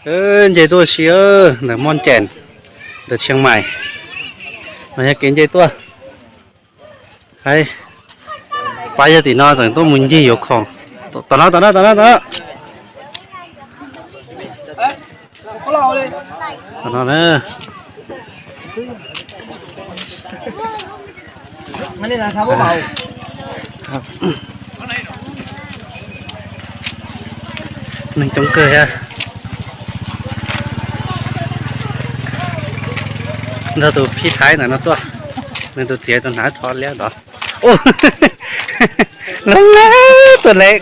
dây tua xía là mon chèn từ Chiang Mai mà nhà kiến dây tua hay bây giờ thì nó rồi tôi muốn gì yok không tao nó nữa anh đi làm sao bố bầu mình chống cười ha nó tụi phi thái này nó to nên tụi trẻ tụi nã thò léo đó ô nó lá tụi lẹ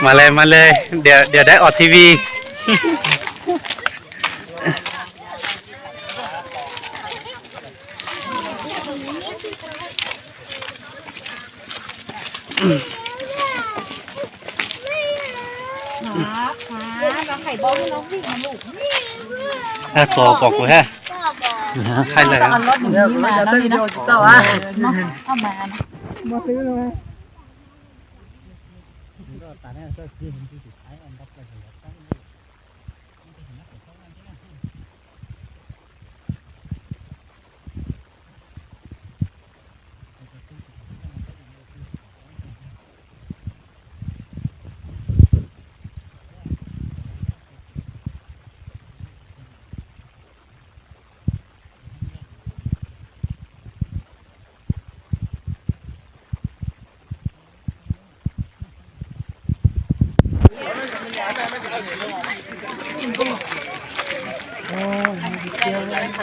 mà lên đểได้ออกทีวีเราไข่บอลให้น้องวิ่งมาลูกถ้าโตบอกกูฮะใครเลย anh nói gì mà nó đi đâu tao à nóเอามานะ mua xíu thôi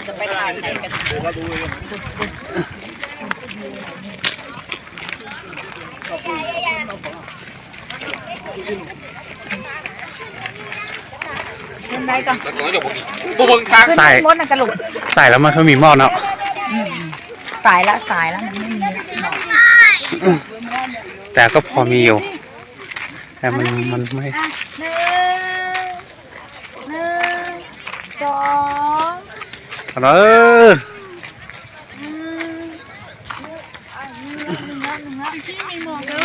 จะไปถ่ายไหนกันเป็นไรกันใส่มดน่ะกระลุก ใส่แล้วมันเขามีหม้อเนาะ สายละมันไม่มีหน่อ แต่ก็พอมีอยู่แต่มันไม่ หนึ่งสอง เออที่มีหมวกดู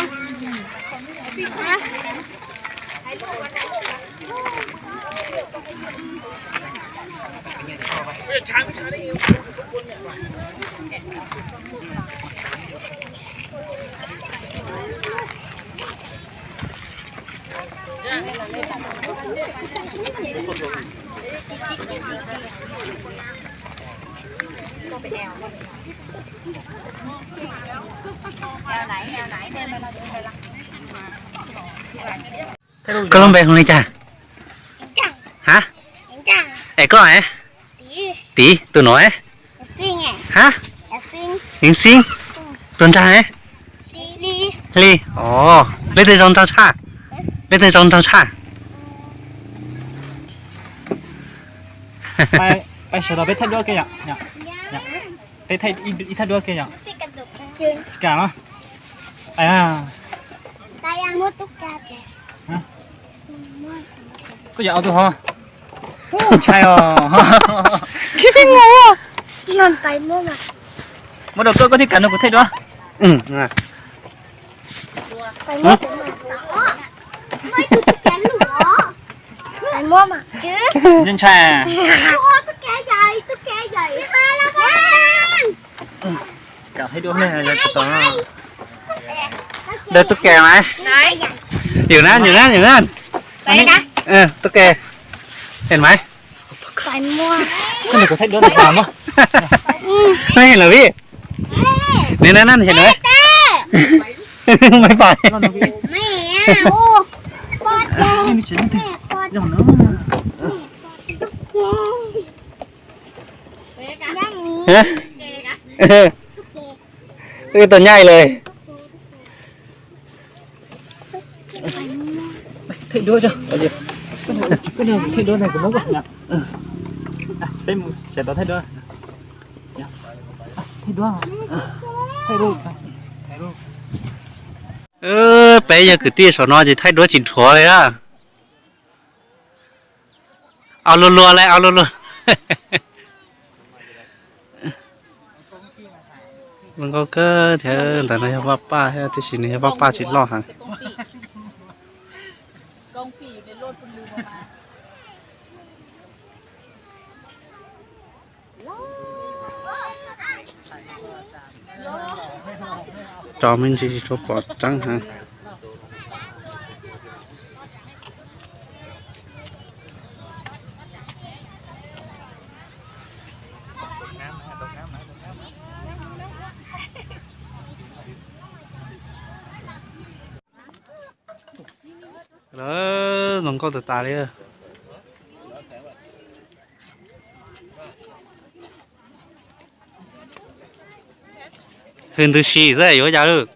ก็ลงไปตรงนี้จ้ะฮะไอ้ก็ไอ้ตีตัวน้อยฮะหิงซิงตัวจ้าไอ้ลีอ๋อเล่นในตรงเจ้าชาไปเฉยๆไปทัดด้วยกันอย่างไปทัดอีทัดด้วยกันอย่างกันมั้ยก็อย่าเอาตัวฮะใช่อ๋อคิดยังไงอ่ะมันไปมั่วมาดอกก็ที่กันนะกูเท่ด้วยไปมั่วไม่ตุ๊กแกหนูเหรอไปมั่วมาจื้อ ยังใช่ตุ๊กแกใหญ่มาแล้วค่ะกลับให้ดูแม่เลยตัวเดินตุ๊กแกไหมอยู่นั่นไปนะตุ๊กแกเห็นไหมไปมั่วก็เดี๋ยวกูเท่ด้วยถามวะไม่เห็นเหรอพี่นี่นั่นเห็นไหมไม่ไปไม่โอ้ปอดแดงไม่มีเฉยๆอย่างนั้นตัวใหญ่เลยเท่ด้วยจ้ะก็เดี๋ยวเท่ด้วยไหนกูมุกอ่ะเนี่ยเต็มเสร็จแล้วเท่ด้วยเท่ด้วยเท่รูปbây giờ cứ tia sổ nó thì thay đổi chỉnh thua rồi á ao luôn lại ao luôn มันก็เกิดเถอะแต่ในว่าป้าให้ที่สินี่ว่าป้าชิดล่อหาง กองปีในรถคุณลืมมา จอมันจีทุบปอดจังฮะแล้วน้องก็ตัวตาเลยhơn từ xì ra yếu giá được